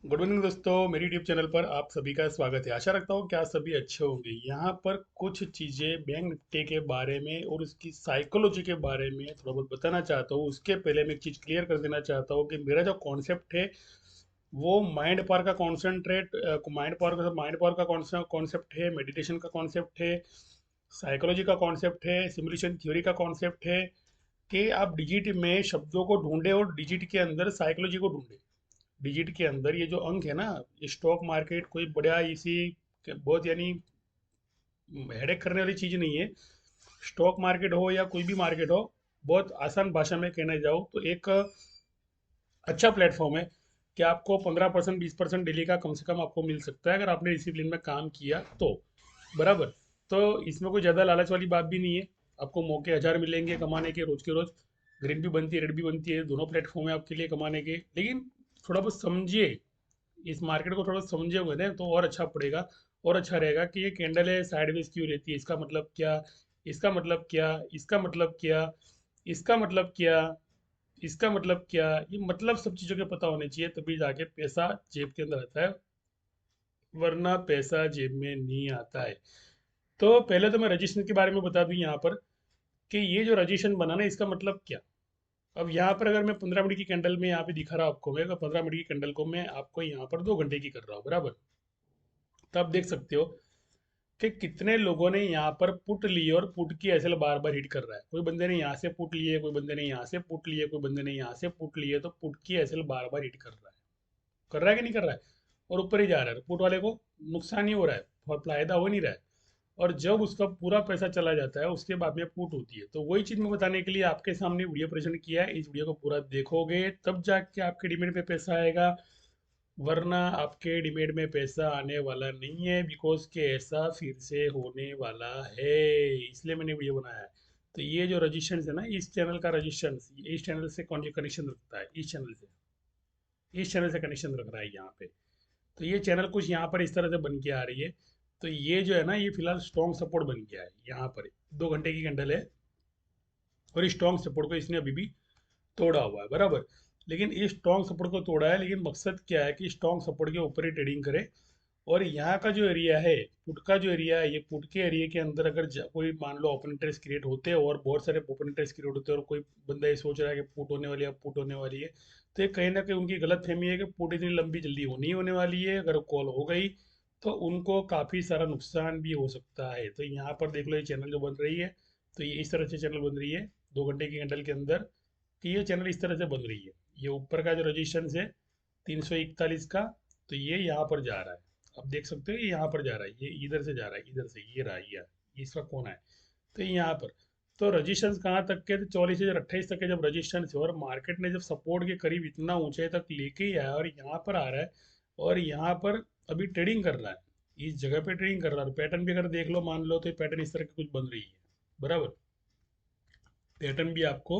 Good morning दोस्तों, मेरी YouTube channel पर आप सभी का स्वागत है। आशा रखता हूँ कि आप सभी अच्छे होंगे। यहाँ पर कुछ चीज़ें बैंक निफ्टी के बारे में और उसकी साइकोलॉजी के बारे में थोड़ा बहुत बताना चाहता हूँ। उसके पहले मैं एक चीज़ क्लियर कर देना चाहता हूँ कि मेरा जो कॉन्सेप्ट है वो माइंड पावर का कॉन्सेंट्रेट माइंड पावर का कॉन्सेप्ट है, मेडिटेशन का कॉन्सेप्ट है, साइकोलॉजी का कॉन्सेप्ट है, सिमुलेशन थ्योरी का कॉन्सेप्ट है कि आप डिजिट में शब्दों को ढूंढे और डिजिट के अंदर साइकोलॉजी को ढूंढे। डिजिट के अंदर ये जो अंक है ना, ये स्टॉक मार्केट कोई बड़ा इसी बहुत यानी हेडेक करने वाली चीज़ नहीं है। स्टॉक मार्केट हो या कोई भी मार्केट हो, बहुत आसान भाषा में कहने जाओ तो एक अच्छा प्लेटफॉर्म है कि आपको 15% 20% डेली का कम से कम आपको मिल सकता है अगर आपने डिसिप्लिन में काम किया तो। बराबर। तो इसमें कोई ज़्यादा लालच वाली बात भी नहीं है। आपको मौके हजार मिलेंगे कमाने के, रोज के रोज। ग्रीन भी बनती है, रेड भी बनती है, दोनों प्लेटफॉर्म है आपके लिए कमाने के। लेकिन थोड़ा बहुत समझिए, इस मार्केट को थोड़ा समझे हुए ना तो और अच्छा पड़ेगा। और अच्छा रहेगा कि ये कैंडल है साइडवेज क्यों रहती है, इसका मतलब क्या, इसका मतलब क्या, इसका मतलब क्या, इसका मतलब क्या, इसका मतलब क्या। ये मतलब सब चीज़ों के पता होने चाहिए, तभी जाके पैसा जेब के अंदर आता है, वरना पैसा जेब में नहीं आता है। तो पहले तो मैं रजिस्ट्रेशन के बारे में बता दूं यहाँ पर कि ये जो रजिस्ट्रेशन बना ना, इसका मतलब क्या। अब यहाँ पर अगर मैं 15 मिनट की कैंडल में यहाँ पे दिखा रहा हूँ आपको, मैं अगर 15 मिनट की कैंडल को मैं आपको यहाँ पर 2 घंटे की कर रहा हूँ, बराबर। तो आप देख सकते हो कि कितने लोगों ने यहाँ पर पुट ली और पुट की एसएल बार बार हिट कर रहा है। कोई बंदे ने यहाँ से पुट लिए, कोई बंदे ने यहाँ से पुट लिए, कोई बंदे ने यहाँ से पुट लिए, तो पुट की एसएल बार बार हिट कर रहा है कि नहीं कर रहा है। और ऊपर ही जा रहा है, पुट वाले को नुकसान ही हो रहा है, और फायदा हो नहीं रहा है। और जब उसका पूरा पैसा चला जाता है उसके बाद में पुट होती है। तो वही चीज़ मैं बताने के लिए आपके सामने वीडियो प्रेजेंट किया है। इस वीडियो को पूरा देखोगे तब जाके आपके डिमेट में पैसा आएगा, वरना आपके डिमेट में पैसा आने वाला नहीं है। बिकॉज के ऐसा फिर से होने वाला है, इसलिए मैंने वीडियो बनाया है। तो ये जो रजिस्ट्रेशन है ना, इस चैनल का रजिस्ट्रेशन इस चैनल से कौन कनेक्शन रखता है, इस चैनल से कनेक्शन रख रहा है यहाँ पे। तो ये चैनल कुछ यहाँ पर इस तरह से बन के आ रही है। तो ये जो है ना, ये फिलहाल स्ट्रॉन्ग सपोर्ट बन गया है यहाँ पर। 2 घंटे की कैंडल है और इस स्ट्रॉन्ग सपोर्ट को इसने अभी भी तोड़ा हुआ है, बराबर। लेकिन इस स्ट्रॉन्ग सपोर्ट को तोड़ा है, लेकिन मकसद क्या है कि स्ट्रॉन्ग सपोर्ट के ऊपर ही ट्रेडिंग करे। और यहाँ का जो एरिया है, पुट का जो एरिया है, ये पुट के एरिया के अंदर अगर कोई मान लो ओपन इंटरेस्ट क्रिएट होते हैं और बहुत सारे ओपन इंटरेस्ट क्रिएट होते हैं, और कोई बंदा ये सोच रहा है कि पुट होने वाली है, पुट होने वाली है, तो ये कहीं ना कहीं उनकी गलत फहमी है कि पुट इतनी लंबी जल्दी होनी ही होने वाली है। अगर कॉल हो गई तो उनको काफ़ी सारा नुकसान भी हो सकता है। तो यहाँ पर देख लो, ये चैनल जो बन रही है, तो ये इस तरह से चैनल बन रही है 2 घंटे की कैंडल के अंदर। कि ये चैनल इस तरह से बन रही है। ये ऊपर का जो रजिस्टेंस है 341 का, तो ये यहाँ पर जा रहा है। अब देख सकते हो ये यहाँ पर जा रहा है, ये इधर से जा रहा है, इधर से ये रहा, ये इसका कोना है। तो ये यहाँ पर, तो रजिस्टेंस कहाँ तक के, तो 44,028 तक के जब रजिस्टेंस है, और मार्केट ने जब सपोर्ट के करीब इतना ऊंचाई तक लेके ही आया और यहाँ पर आ रहा है, और यहाँ पर अभी ट्रेडिंग कर रहा है, इस जगह पे ट्रेडिंग कर रहा है। पैटर्न भी अगर देख लो, मान लो, तो पैटर्न इस तरह की कुछ बन रही है, बराबर। पैटर्न भी आपको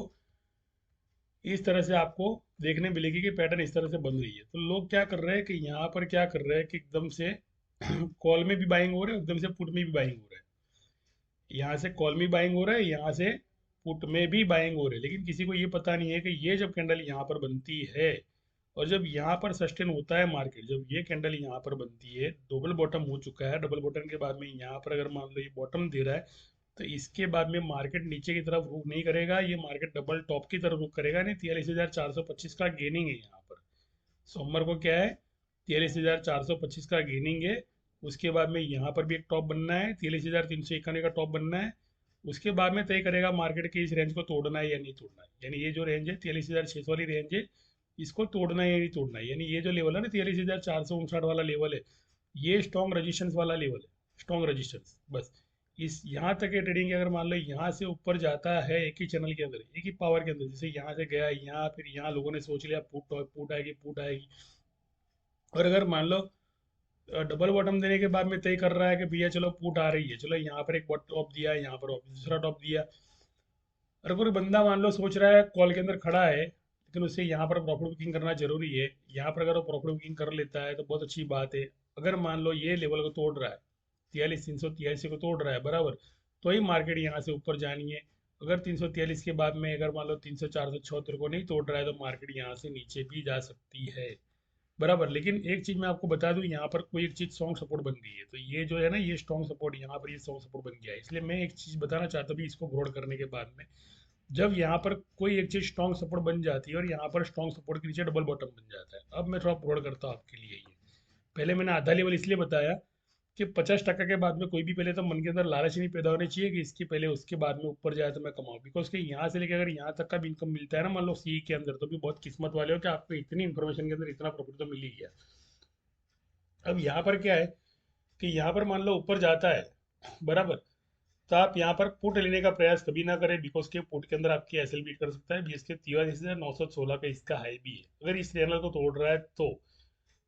इस तरह से आपको देखने मिलेगी कि पैटर्न इस तरह से बन रही है। तो लोग क्या कर रहे हैं कि यहाँ पर क्या कर रहे हैं कि एकदम से कॉल में भी बाइंग हो रहा है, एकदम से पुट में भी बाइंग हो रहा है। यहाँ से कॉल में बाइंग हो रहा है, यहाँ से पुट में भी बाइंग हो रहा है। लेकिन किसी को ये पता नहीं है कि ये जब कैंडल यहाँ पर बनती है और जब यहाँ पर सस्टेन होता है मार्केट, जब ये कैंडल यहाँ पर बनती है, डबल बॉटम हो चुका है, डबल बॉटम के बाद में यहाँ पर अगर मान लो ये बॉटम दे रहा है, तो इसके बाद में मार्केट नीचे की तरफ रुख नहीं करेगा, ये मार्केट डबल टॉप की तरफ रुख करेगा। नहीं, 43,425 का गेनिंग है यहाँ पर। सोमवार को क्या है, 43,425 का गेनिंग है। उसके बाद में यहाँ पर भी एक टॉप बनना है, 43,351 का टॉप बनना है। उसके बाद में तय करेगा मार्केट के इस रेंज को तोड़ना है या नहीं तोड़ना है। यानी ये जो रेंज है 43,600 वाली रेंज है, इसको तोड़ना है या नहीं तोड़ना है। यानी ये जो लेवल है ना, 43,459 वाला लेवल है, ये स्ट्रॉन्ग रजिस्टेंस वाला लेवल है, स्ट्रॉन्ग रजिस्टेंस बस। इस यहाँ तक के ट्रेडिंग अगर मान लो यहाँ से ऊपर जाता है एक ही चैनल के अंदर, एक ही पावर के अंदर, जैसे यहाँ से गया यहाँ, फिर यहाँ लोगों ने सोच लिया पुट पुट आएगी, पुट आएगी। और अगर मान लो डबल बॉटम देने के बाद में तय कर रहा है कि भैया चलो पुट आ रही है, चलो यहाँ पर एक टॉप दिया, यहाँ पर दूसरा टॉप दिया। और कोई बंदा मान लो सोच रहा है कॉल के अंदर खड़ा है, लेकिन उसे यहाँ पर प्रॉफिट बुकिंग करना जरूरी है, यहाँ पर अगर वो प्रॉफिट बुकिंग कर लेता है तो बहुत अच्छी बात है। अगर मान लो ये लेवल को तोड़ रहा है, 43,383 को तोड़ रहा है, बराबर, तो ही मार्केट यहाँ से ऊपर जानी है। अगर 343 के बाद में अगर मान लो 300 476 को नहीं तोड़ रहा है, तो मार्केट यहाँ से नीचे भी जा सकती है। बराबर। लेकिन एक चीज मैं आपको बता दूं, यहाँ पर कोई एक चीज स्ट्रॉन्ग सपोर्ट बन गई है, तो ये जो है ना, ये स्ट्रॉन्ग सपोर्ट, यहाँ पर ये स्ट्रॉन्ग सपोर्ट बन गया है। इसलिए मैं एक चीज बताना चाहता हूँ भी, इसको ग्रोड करने के बाद में जब यहाँ पर कोई एक चीज स्ट्रॉन्ग सपोर्ट बन जाती है और यहाँ पर स्ट्रॉन्ग सपोर्ट के नीचे डबल बॉटम बन जाता है। अब मैं थोड़ा ग्रोड करता हूँ आपके लिए। ये पहले मैंने आधा लेवल इसलिए बताया कि 50% के बाद में कोई भी पहले तो मन के अंदर लालच नहीं पैदा होनी चाहिए कि इसके पहले उसके बाद में ऊपर जाए तो मैं कमाऊँ। बिकॉज कि यहाँ से लेकर अगर यहाँ तक का भी इनकम मिलता है ना, मान लो सी के अंदर, तो भी बहुत किस्मत वाले हो कि आपको इतनी इन्फॉर्मेशन के अंदर इतना प्रॉफिट तो मिल ही गया। अब यहाँ पर क्या है कि यहाँ पर मान लो ऊपर जाता है, बराबर, तो आप यहाँ पर पुट लेने का प्रयास कभी ना करें। बिकॉज के पुट के अंदर आपकी एसएल बीट कर सकता है। 20,916 का इसका हाई भी है, अगर इस चैनल को तोड़ रहा है तो।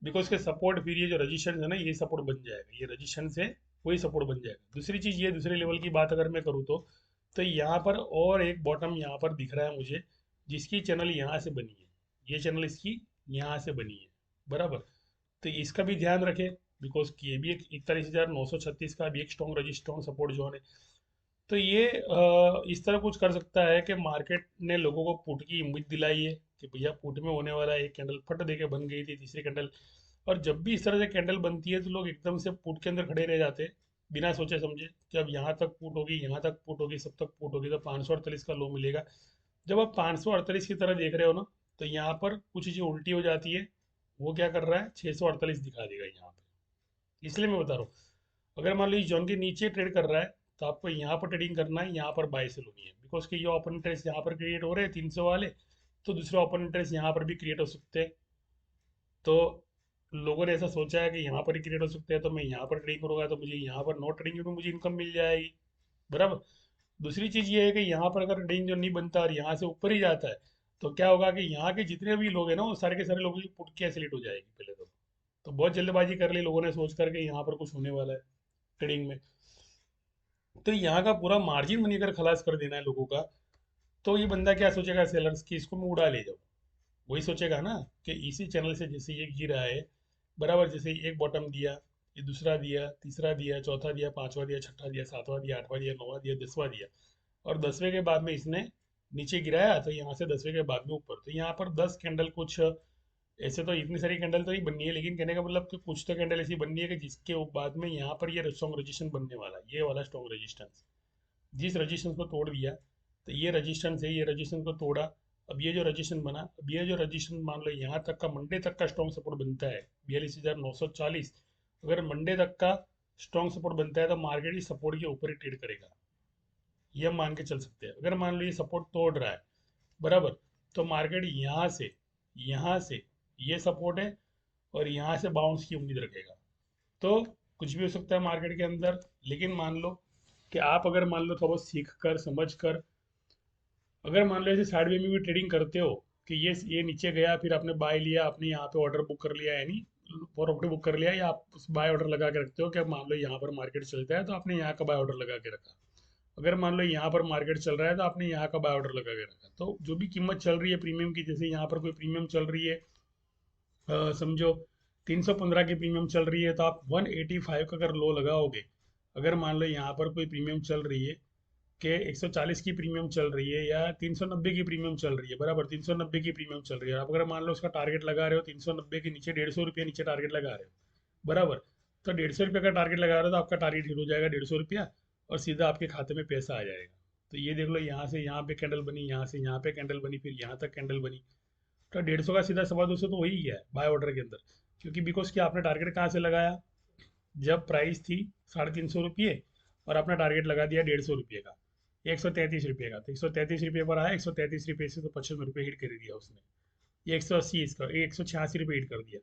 बिकॉज के सपोर्ट, फिर ये जो रजिस्टेंस है ना, ये सपोर्ट बन जाएगा, ये रजिस्टेंस से वही सपोर्ट बन जाएगा। दूसरी चीज, ये दूसरे लेवल की बात अगर मैं करूँ तो यहाँ पर और एक बॉटम यहाँ पर दिख रहा है मुझे, जिसकी चैनल यहाँ से बनी है। ये चैनल इसकी यहाँ से बनी है, बराबर। तो इसका भी ध्यान रखें, बिकॉज ये भी एक 41,936 का भी एक स्ट्रॉन्ग रजिस्ट्रॉन्ग सपोर्ट जोन है। तो ये इस तरह कुछ कर सकता है कि मार्केट ने लोगों को पुट की उम्मीद दिलाई है कि भैया पुट में होने वाला है। एक कैंडल फट दे के बन गई थी, तीसरी कैंडल। और जब भी इस तरह से कैंडल बनती है तो लोग एकदम से पुट के अंदर खड़े रह जाते हैं, बिना सोचे समझे कि अब यहाँ तक पुट होगी, यहाँ तक पुट होगी, सब तक पुट होगी, तो 548 का लो मिलेगा। जब आप 548 की तरह देख रहे हो ना, तो यहाँ पर कुछ चीज़ें उल्टी हो जाती है। वो क्या कर रहा है, 648 दिखा देगा यहाँ पे। इसलिए मैं बता रहा हूँ, अगर मान लो इस जोन के नीचे ट्रेड कर रहा है, तो आपको यहाँ पर ट्रेडिंग करना है, यहाँ पर बाय सेल होनी है। बिकॉज कि ये ओपन इंटरेस्ट यहाँ पर क्रिएट हो रहे हैं 300 वाले, तो दूसरे ओपन इंटरेस्ट यहाँ पर भी क्रिएट हो सकते हैं। तो लोगों ने ऐसा सोचा है कि यहाँ पर ही क्रिएट हो सकते हैं, तो मैं यहाँ पर ट्रेडिंग करूंगा तो मुझे यहाँ पर नो ट्रेडिंग में मुझे इनकम मिल जाएगी, बराबर। दूसरी चीज ये है कि यहाँ पर अगर ट्रेडिंग जो नहीं बनता और यहाँ से ऊपर ही जाता है, तो क्या होगा कि यहाँ के जितने भी लोग हैं ना, वो सारे के सारे लोगों की पुट की एसिलिट हो जाएगी पहले तो बहुत जल्दबाजी कर ली लोगों ने सोच करके यहाँ पर कुछ होने वाला है ट्रेडिंग में। तो यहाँ का पूरा मार्जिन मनी अगर खलास कर देना है लोगों का, तो ये बंदा क्या सोचेगा, सेलर्स की इसको मैं उड़ा ले जाऊँ। वही सोचेगा ना कि इसी चैनल से जैसे ये गिरा है, बराबर, जैसे एक बॉटम दिया, ये दूसरा दिया, तीसरा दिया, चौथा दिया, पांचवा दिया, छठा दिया, सातवां दिया, आठवां दिया, नौवां दिया, 10वां दिया, और 10वें के बाद में इसने नीचे गिराया, तो यहाँ से 10वें के बाद में ऊपर, तो यहाँ पर 10 कैंडल कुछ ऐसे तो इतनी सारी कैंडल तो नहीं बननी है, लेकिन कहने का मतलब कि कुछ तो कैंडल ऐसी बननी है कि जिसके बाद में यहाँ पर ये स्ट्रॉन्ग रजिस्टेंस बनने वाला है, ये वाला स्ट्रॉन्ग रजिस्टेंस। जिस रजिस्टेंस को तोड़ दिया, तो ये रजिस्टेंस है, ये रजिस्टेंस को तोड़ा। अब ये जो रजिस्टेंस बना, अब ये जो रजिस्टेंस मान लो यहाँ तक का मंडे तक का स्ट्रॉन्ग सपोर्ट बनता है 42,940। अगर मंडे तक का स्ट्रॉन्ग सपोर्ट बनता है तो मार्केट ही सपोर्ट के ऊपर ही ट्रेड करेगा, ये हम मान के चल सकते हैं। अगर मान लो ये सपोर्ट तोड़ रहा है, बराबर, तो मार्केट यहाँ से ये सपोर्ट है, और यहाँ से बाउंस की उम्मीद रखेगा। तो कुछ भी हो सकता है मार्केट के अंदर। लेकिन मान लो कि आप अगर मान लो थोड़ा बहुत सीख कर समझ कर, अगर मान लो ऐसे साइड वे में भी ट्रेडिंग करते हो कि ये नीचे गया, फिर आपने बाय लिया, आपने यहाँ पे ऑर्डर बुक कर लिया, यानी प्रॉपर्टी बुक कर लिया, या आप बाय ऑर्डर लगा के रखते हो कि मान लो यहाँ पर मार्केट चलता है तो आपने यहाँ का बाय ऑर्डर लगा के रखा। अगर मान लो यहाँ पर मार्केट चल रहा है तो आपने यहाँ का बाय ऑर्डर लगा के रखा। तो जो भी कीमत चल रही है प्रीमियम की, जैसे यहाँ पर कोई प्रीमियम चल रही है, समझो 315 की प्रीमियम चल रही है, तो आप 185 का अगर लो लगाओगे, अगर मान लो यहाँ पर कोई प्रीमियम चल रही है कि 140 की प्रीमियम चल रही है या 390 की प्रीमियम चल रही है, बराबर, 390 की प्रीमियम चल रही है, आप अगर मान लो उसका टारगेट लगा रहे हो 390 के नीचे, 150 रुपये नीचे टारगेट लगा रहे हो, बराबर। तो 150 रुपये का टारगेट लगा रहे हो तो आपका टारगेट हिट हो जाएगा 150 रुपया, और सीधा आपके खाते में पैसा आ जाएगा। तो ये देख लो, यहाँ से यहाँ पे कैंडल बनी, यहाँ से यहाँ पे कैंडल बनी, फिर यहाँ तक कैंडल बनी, तो 150 का सीधा 250 तो हो ही गया है बाय ऑर्डर के अंदर। क्योंकि बिकॉज कि आपने टारगेट कहाँ से लगाया, जब प्राइस थी 350 रुपये, और आपने टारगेट लगा दिया 150 रुपये का, 133 रुपये का, तो 133 रुपये पर आया, 133 रुपये से तो 55 रुपये हिट कर दिया उसने, ये 180 इसका 186 रुपये हिट कर दिया।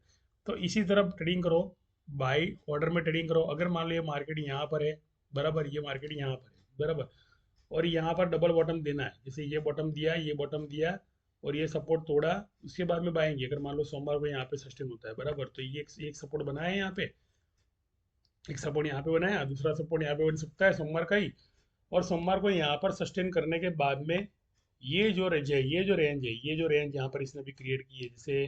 तो इसी तरह ट्रेडिंग करो, बाई ऑर्डर में ट्रेडिंग करो। अगर मान लो ये मार्केट यहाँ पर है, बराबर, ये मार्केट यहाँ पर है, बराबर, और यहाँ पर डबल बॉटम देना है, जैसे ये बॉटम दिया, ये बॉटम दिया, और ये सपोर्ट तोड़ा, उसके बाद में बाएंगे। अगर मान लो सोमवार को यहाँ पे सस्टेन होता है, बराबर, तो ये एक सपोर्ट बना है यहाँ पे, एक सपोर्ट यहाँ पे बनाया, दूसरा सपोर्ट यहाँ पे बन सकता है सोमवार का ही। और सोमवार को यहाँ पर सस्टेन करने के बाद में ये जो रेंज है, ये जो रेंज यहाँ पर इसने भी क्रिएट की है, जैसे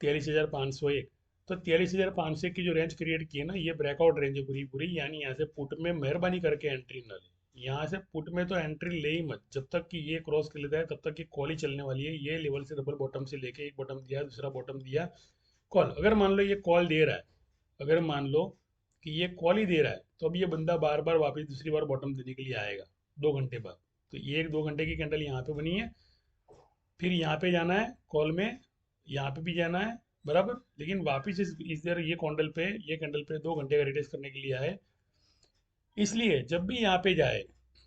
43,501, तो 43,501 की जो रेंज क्रिएट की है ना, ये ब्रेकआउट रेंज है पूरी पूरी। यानी यहाँ से पुट में मेहरबानी करके एंट्री न ले, यहाँ से पुट में तो एंट्री ले ही मत, जब तक कि ये क्रॉस कर लेता है तब तक की कॉल ही चलने वाली है। ये लेवल से डबल बॉटम से लेके एक बॉटम दिया, दूसरा बॉटम दिया, कॉल, अगर मान लो ये कॉल दे रहा है, अगर मान लो कि ये कॉल ही दे रहा है, तो अब ये बंदा बार बार वापस दूसरी बार बॉटम देने के लिए आएगा 2 घंटे बाद। तो ये एक 2 घंटे की कैंडल यहाँ पे बनी है, फिर यहाँ पे जाना है कॉल में, यहाँ पे भी जाना है, बराबर। लेकिन वापस इस देर ये कैंडल पे 2 घंटे का रिटेस्ट करने के लिए आए, इसलिए जब भी यहाँ पे जाए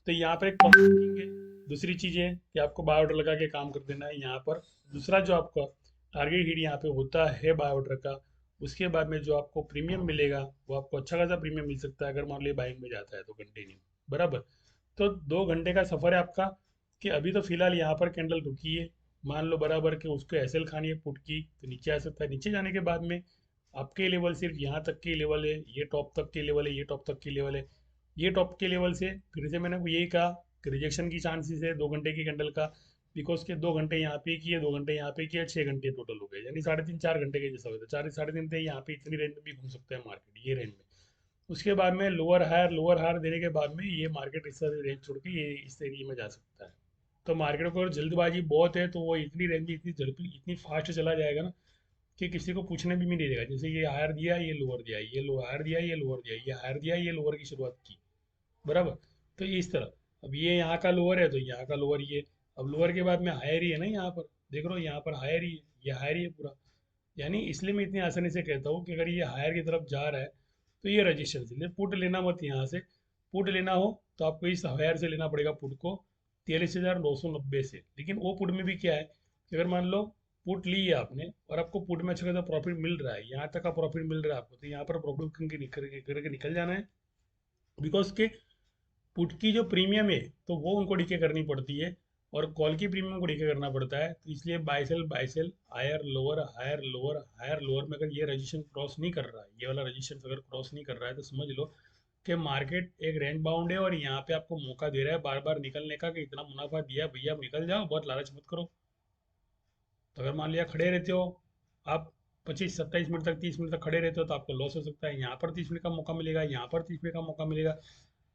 तो यहाँ पर एक प्रॉफिट रखेंगे। दूसरी चीज़ है कि आपको बाय ऑर्डर लगा के काम कर देना है यहाँ पर। दूसरा जो आपका टारगेट हिट यहाँ पे होता है बाय ऑर्डर का, उसके बाद में जो आपको प्रीमियम मिलेगा वो आपको अच्छा खासा प्रीमियम मिल सकता है अगर मान लो बाइंग में जाता है तो कंटिन्यू, बराबर। तो 2 घंटे का सफर है आपका, कि अभी तो फिलहाल यहाँ पर कैंडल रुकी है, मान लो बराबर कि उसको एसएल खानी है पुट की, तो नीचे आ सकता है। नीचे जाने के बाद में आपके लेवल सिर्फ यहाँ तक के लेवल है, ये टॉप तक के लेवल है, ये टॉप तक के लेवल है। ये टॉप के लेवल से फिर से मैंने यही कहा कि रिजेक्शन की चांसेस है 2 घंटे की कैंडल का, बिकॉज के 2 घंटे यहाँ पे किए, 2 घंटे यहाँ पे किए, 6 घंटे टोटल हो गए, यानी 3.5 4 घंटे के जैसा होता है। 4 साढ़े 3 यहाँ पे इतनी रेंज में भी घूम सकता है मार्केट, ये रेंज में। उसके बाद में लोअर हायर देने के बाद में ये मार्केट इस रेंज छोड़ के ये इस एरिया में जा सकता है। तो मार्केट को अगर जल्दबाजी बहुत है तो वो इतनी रेंज में इतनी जल्दी इतनी फास्ट चला जाएगा ना कि किसी को पूछने भी नहीं देगा। जैसे ये हायर दिया, ये लोअर दिया, ये लो हायर दिया, ये लोअर दिया, ये हायर दिया, ये लोअर की शुरुआत की, बराबर। तो इस तरह अब ये यहाँ का लोअर है तो यहाँ का लोअर ये, अब लोअर के बाद में हायर ही है ना, यहाँ पर देख रहे हो, यहाँ पर हायर ही है, ये हायर ही है पूरा। यानी इसलिए मैं इतनी आसानी से कहता हूँ कि अगर ये हायर की तरफ जा रहा है तो ये रजिस्टेंस ले, पुट लेना मत यहाँ से। पुट लेना हो तो आपको इस हायर से लेना पड़ेगा पुट को, 43,990 से। लेकिन वो पुट में भी क्या है कि अगर मान लो पुट ली है आपने और आपको पुट में अच्छा खासा प्रॉफिट मिल रहा है, यहाँ तक का प्रॉफिट मिल रहा है आपको, तो यहाँ पर प्रॉफिट करके निकल जाना है। बिकॉज के पुट की जो प्रीमियम है तो वो उनको डीके करनी पड़ती है, और कॉल की प्रीमियम को डीके करना पड़ता है। तो इसलिए buy sell higher lower higher lower higher lower में अगर ये रजिस्ट्रेशन क्रॉस नहीं कर रहा है, ये वाला रजिस्ट्रेशन अगर क्रॉस नहीं कर रहा है, तो समझ लो कि मार्केट एक रेंज बाउंड है और यहाँ पे आपको मौका दे रहा है बार बार निकलने का, कि इतना मुनाफा दिया भैया अब निकल जाओ, बहुत लालच मत करो। तो अगर मान लिया खड़े रहते हो आप 25 27 मिनट तक, 30 मिनट तक खड़े रहते हो, तो आपको लॉस हो सकता है। यहाँ पर 30 मिनट का मौका मिलेगा, यहाँ पर 30 मिनट का मौका मिलेगा,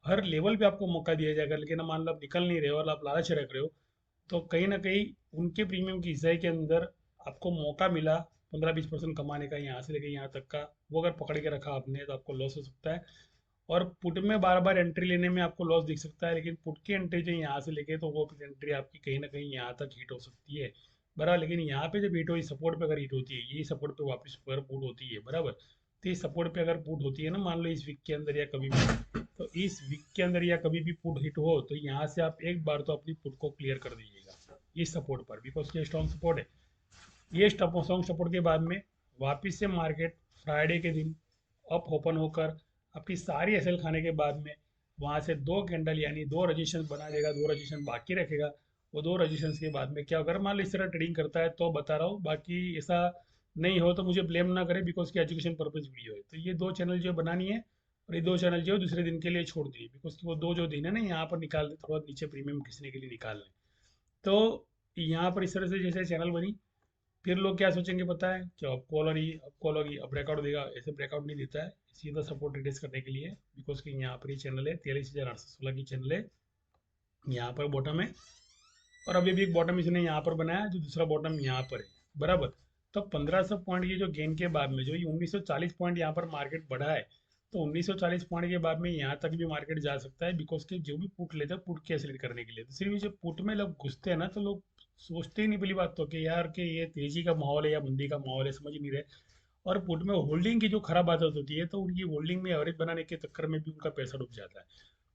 हर लेवल पे आपको मौका दिया जाएगा। लेकिन मान लो आप निकल नहीं रहे हो और आप लालच रख रहे हो, तो कहीं ना कहीं उनके प्रीमियम की हिस्से के अंदर आपको मौका मिला 15-20% कमाने का, यहाँ से लेके यहाँ तक का, वो अगर पकड़ के रखा आपने तो आपको लॉस हो सकता है। और पुट में बार बार एंट्री लेने में आपको लॉस दिख सकता है, लेकिन पुट की एंट्री जो यहाँ से लेके, तो वो एंट्री आपकी कहीं ना कहीं यहाँ तक हिट हो सकती है, बराबर। लेकिन यहाँ पे जब हिट हुई सपोर्ट पे अगर हिट होती है, ये सपोर्ट पे वापस अगर पुट होती है, बराबर, तो इस सपोर्ट पे अगर पुट होती है ना, मान लो इस वीक के अंदर या कभी भी, तो इस वीक के अंदर या कभी भी पुट हिट हो, तो यहाँ से आप एक बार तो अपनी पुट को क्लियर कर दीजिएगा इस सपोर्ट पर, बिकॉज ये स्ट्रॉन्ग सपोर्ट है। ये स्ट्रॉन्ग सपोर्ट के बाद में वापस से मार्केट फ्राइडे के दिन अप ओपन होकर आपकी सारी एसएल खाने के बाद में वहाँ से 2 कैंडल यानी 2 रजिस्ट्रेशन बना देगा, 2 रजिस्ट्रेशन बाकी रखेगा। वो 2 रजिस्ट्रेशन के बाद में क्या, अगर मान लो इस तरह ट्रेडिंग करता है तो बता रहा हूँ, बाकी ऐसा नहीं हो तो मुझे ब्लेम ना करे, बिकॉज की एजुकेशन पर्पज वीडियो है। तो ये 2 चैनल जो बनानी है, और ये 2 चैनल जो है दूसरे दिन के लिए छोड़ दिए, बिकॉज की वो दो जो दिन है ना यहाँ पर निकाल दे, थोड़ा नीचे प्रीमियम खींचने के लिए निकाल लें। तो यहाँ पर इस तरह से जैसे चैनल बनी, फिर लोग क्या सोचेंगे पता है, कि अब कॉल होगी, अब ब्रेकआउट देगा, ऐसे ब्रेकआउट नहीं देता है, सीधा सपोर्ट रिटेस्ट करने के लिए। बिकॉज कि यहाँ पर ये चैनल है 43,816 की चैनल है, यहाँ पर बॉटम है, और अभी भी एक बॉटम इसने यहाँ पर बनाया जो दूसरा बॉटम यहाँ पर है, बराबर। तो 1500 पॉइंट ये जो गेन के बाद में जो ये 1940 पॉइंट यहाँ पर मार्केट बढ़ा है, तो 1940 पॉइंट के बाद में यहाँ तक भी मार्केट जा सकता है, बिकॉज के जो भी पुट लेते हैं पुट कैंसिल करने के लिए। तो सिर्फ जब पुट में लोग घुसते हैं ना, तो लोग सोचते ही नहीं पहली बात तो कि यार कि ये तेजी का माहौल है या मंदी का माहौल है, समझ नहीं रहे। और पुट में होल्डिंग की जो खराब आदत होती है, तो उनकी होल्डिंग में एवरेज बनाने के चक्कर में भी उनका पैसा डूब जाता है।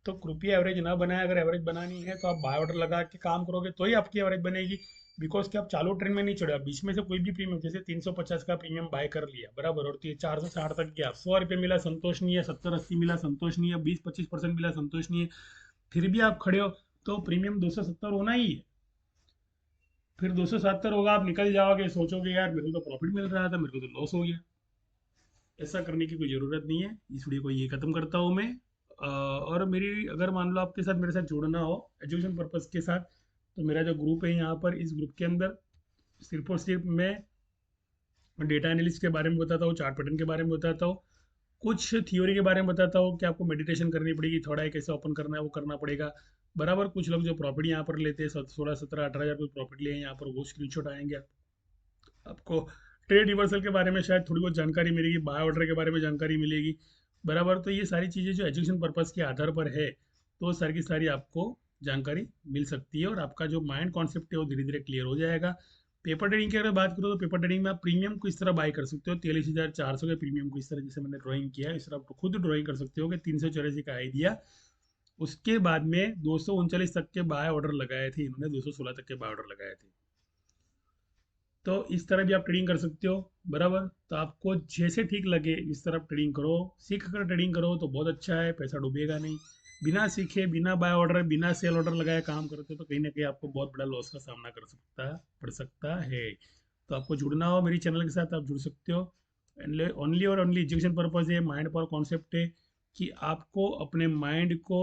तो कृपया एवरेज ना बनाए, अगर एवरेज बनानी है तो आप बाय ऑर्डर लगा के काम करोगे तो ही आपकी एवरेज बनेगी। बिकॉज कि आप चालू ट्रेंड में नहीं चढ़े, आप बीच में से कोई भी प्रीमियम, जैसे 350 का प्रीमियम बाय कर लिया, बराबर, और 460 तक गया, 100 रुपये मिला संतोष नहीं है, 70-80 मिला संतोष नहीं है, 20-25% मिला संतोष नहीं है, फिर भी आप खड़े हो, तो प्रीमियम 270 होना ही है। फिर 270 होगा, आप निकल जाओगे, सोचोगे यार मेरे को तो प्रॉफिट मिल रहा था, मेरे को तो लॉस हो गया। ऐसा करने की कोई ज़रूरत नहीं है। इस वीडियो को ये ख़त्म करता हूँ मैं। और मेरी अगर मान लो आपके साथ मेरे साथ जुड़ना हो एजुकेशन पर्पज़ के साथ, तो मेरा जो ग्रुप है यहाँ पर, इस ग्रुप के अंदर सिर्फ और सिर्फ मैं डेटा एनालिस्ट के बारे में बताता हूँ, चार्ट पैटर्न के बारे में बताता हूँ, कुछ थियोरी के बारे में बताता हूँ कि आपको मेडिटेशन करनी पड़ेगी, थोड़ा है कैसे ओपन करना है वो करना पड़ेगा, बराबर। कुछ लोग जो प्रॉफिट यहाँ पर लेते हैं 16 17 18 हज़ार रुपये प्रॉफिट लिए यहाँ पर, वो स्क्रीनशॉट आएंगे आपको ट्रेड रिवर्सल के बारे में शायद थोड़ी बहुत जानकारी मिलेगी, बाय ऑर्डर के बारे में जानकारी मिलेगी, बराबर। तो ये सारी चीज़ें जो एजुकेशन पर्पज़ के आधार पर है, तो सारी की सारी आपको जानकारी मिल सकती है और आपका जो माइंड कॉन्सेप्ट है वो धीरे धीरे क्लियर हो जाएगा। पेपर ट्रेडिंग की अगर बात करो तो पेपर ट्रेडिंग में आप प्रीमियम को इस तरह बाय कर सकते हो, 43,400 के प्रीमियम को इस तरह, जैसे मैंने ड्राइंग किया है इस तरह आप खुद ड्राइंग कर सकते हो कि 384 का आई दिया। उसके बाद में 239 तक के बाय ऑर्डर लगाए थे इन्होंने, 216 तक के बाय ऑर्डर लगाए थे। तो इस तरह भी आप ट्रेडिंग कर सकते हो, बराबर। तो आपको जैसे ठीक लगे इस तरह ट्रेडिंग करो, सीख कर ट्रेडिंग करो तो बहुत अच्छा है, पैसा डूबेगा नहीं। बिना सीखे, बिना बाय ऑर्डर, बिना सेल ऑर्डर लगाए काम करते हो तो कहीं ना कहीं आपको बहुत बड़ा लॉस का सामना पड़ सकता है। तो आपको जुड़ना हो मेरी चैनल के साथ, आप जुड़ सकते हो। ओनली और ओनली एजुकेशन पर्पज है, माइंड पावर कॉन्सेप्ट है कि आपको अपने माइंड को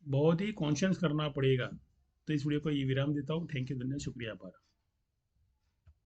बहुत ही कॉन्शियस करना पड़ेगा। तो इस वीडियो को ये विराम देता हूँ। थैंक यू, धन्यवाद, शुक्रिया, आभार।